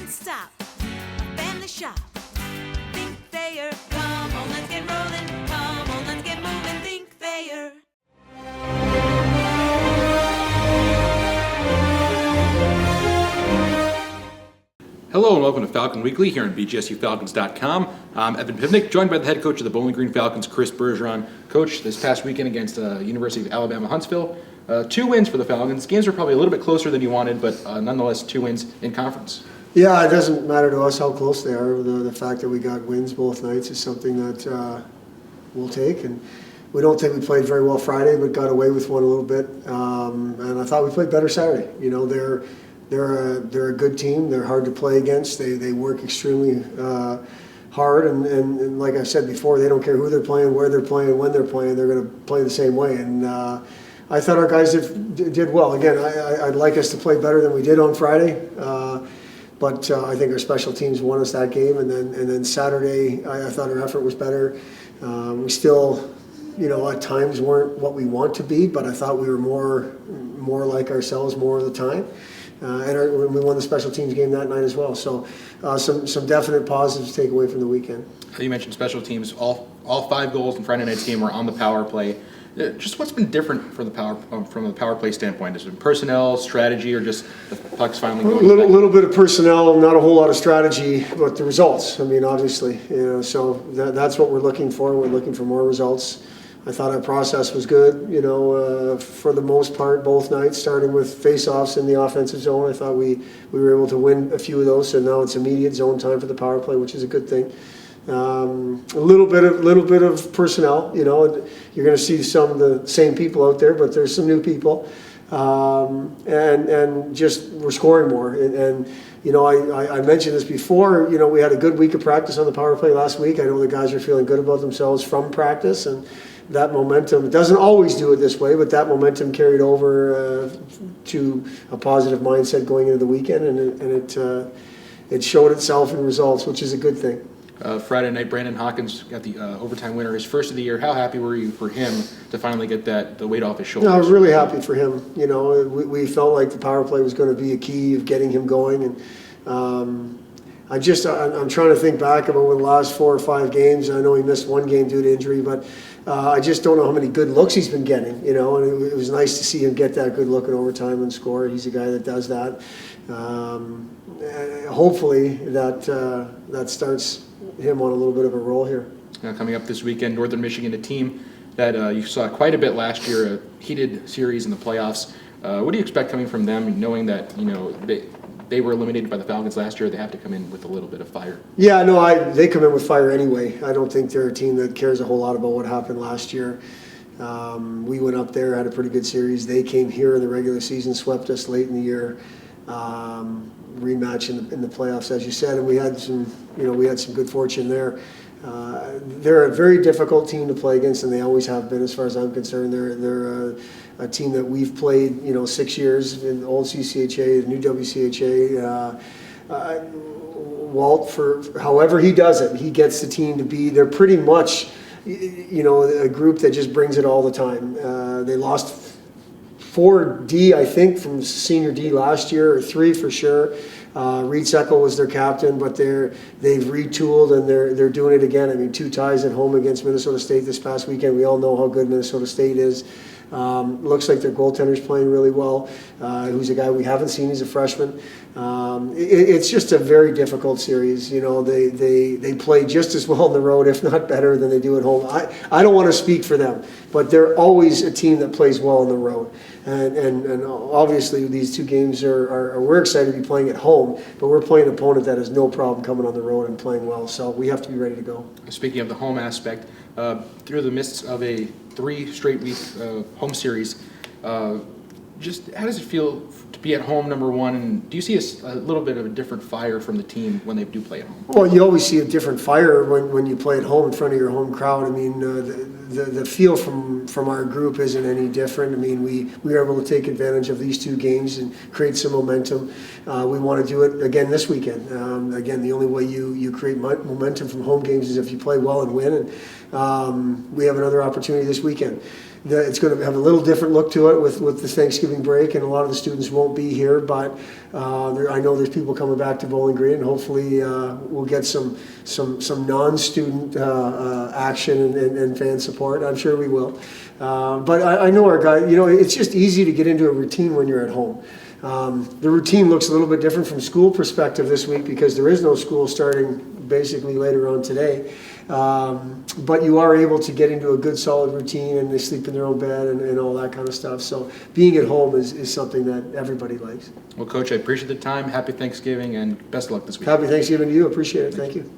one stop, a family shop. Think Thayer, come on, let's get rolling. Come on, let's get moving. Think Thayer. Hello and welcome to Falcon Weekly here on BGSUFalcons.com. I'm Evan Pivnick, joined by the head coach of the Bowling Green Falcons, Chris Bergeron. Coach, this past weekend against University of Alabama Huntsville, 2 wins for the Falcons. Games were probably a little bit closer than you wanted, but nonetheless 2 wins in conference. Yeah, it doesn't matter to us how close they are. The fact that we got wins both nights is something that we'll take. And we don't think we played very well Friday, but got away with one a little bit. And I thought we played better Saturday. You know, they're a good team. They're hard to play against. They work extremely hard. And like I said before, they don't care who they're playing, where they're playing, when they're playing. They're going to play the same way. And I thought our guys did well. Again, I'd like us to play better than we did on Friday. But I think our special teams won us that game. And then Saturday, I thought our effort was better. We still, at times weren't what we want to be, but I thought we were more like ourselves more of the time. And we won the special teams game that night as well. So some definite positives to take away from the weekend. You mentioned special teams. All 5 goals in Friday night's game were on the power play. Just what's been different from the power play standpoint? Is it personnel, strategy, or just the pucks finally going? A little bit of personnel, not a whole lot of strategy, but the results. I mean, obviously, so that's what we're looking for. We're looking for more results. I thought our process was good, for the most part, both nights, starting with face-offs in the offensive zone. I thought we were able to win a few of those, so now it's immediate zone time for the power play, which is a good thing. A little bit of personnel, you're going to see some of the same people out there, but there's some new people, and just we're scoring more. And I mentioned this before. We had a good week of practice on the power play last week. I know the guys are feeling good about themselves from practice, and that momentum, it doesn't always do it this way, but that momentum carried over to a positive mindset going into the weekend, and it showed itself in results, which is a good thing. Friday night, Brandon Hawkins got the overtime winner, his first of the year. How happy were you for him to finally get the weight off his shoulders? No, I was really happy for him. We felt like the power play was going to be a key of getting him going, and I'm trying to think back about the last 4 or 5 games. I know he missed one game due to injury, but I just don't know how many good looks he's been getting, and it was nice to see him get that good look in overtime and score. He's a guy that does that. Hopefully that starts him on a little bit of a roll here. Now coming up this weekend, Northern Michigan, a team that you saw quite a bit last year, a heated series in the playoffs. What do you expect coming from them, knowing that they were eliminated by the Falcons last year? They have to come in with a little bit of fire. Yeah, no, they come in with fire anyway. I don't think they're a team that cares a whole lot about what happened last year. We went up there, had a pretty good series. They came here in the regular season, swept us late in the year. Rematch in the playoffs, as you said, and we had some good fortune there. They're a very difficult team to play against, and they always have been, as far as I'm concerned. They're a team that we've played, 6 years in the old CCHA, the new WCHA. Walt, for however he does it, he gets the team to be. They're pretty much, a group that just brings it all the time. They lost 4 D, I think, from senior D last year, or 3 for sure. Reed Seckel was their captain, but they've retooled and they're doing it again. I mean, 2 ties at home against Minnesota State this past weekend. We all know how good Minnesota State is. Looks like their goaltender's playing really well. Who's a guy we haven't seen. He's a freshman. It's just a very difficult series. They play just as well on the road, if not better, than they do at home. I don't want to speak for them, but they're always a team that plays well on the road. And obviously these 2 games we're excited to be playing at home, but we're playing an opponent that has no problem coming on the road and playing well. So we have to be ready to go. Speaking of the home aspect, through the midst of a 3 straight week home series, just how does it feel to be at home, number one, and do you see a little bit of a different fire from the team when they do play at home? Well, you always see a different fire when you play at home in front of your home crowd. I mean, the feel from our group isn't any different. I mean, we were able to take advantage of these 2 games and create some momentum. We want to do it again this weekend. Again, the only way you create momentum from home games is if you play well and win, and we have another opportunity this weekend. It's going to have a little different look to it with the Thanksgiving break, and a lot of the students won't be here, but I know there's people coming back to Bowling Green, and hopefully we'll get some non-student action and fan support. I'm sure we will. But I know our guys, it's just easy to get into a routine when you're at home. The routine looks a little bit different from school perspective this week because there is no school starting basically later on today. But you are able to get into a good solid routine, and they sleep in their own bed and all that kind of stuff. So being at home is something that everybody likes. Well, Coach, I appreciate the time. Happy Thanksgiving and best of luck this week. Happy Thanksgiving to you. Appreciate it. Thank you.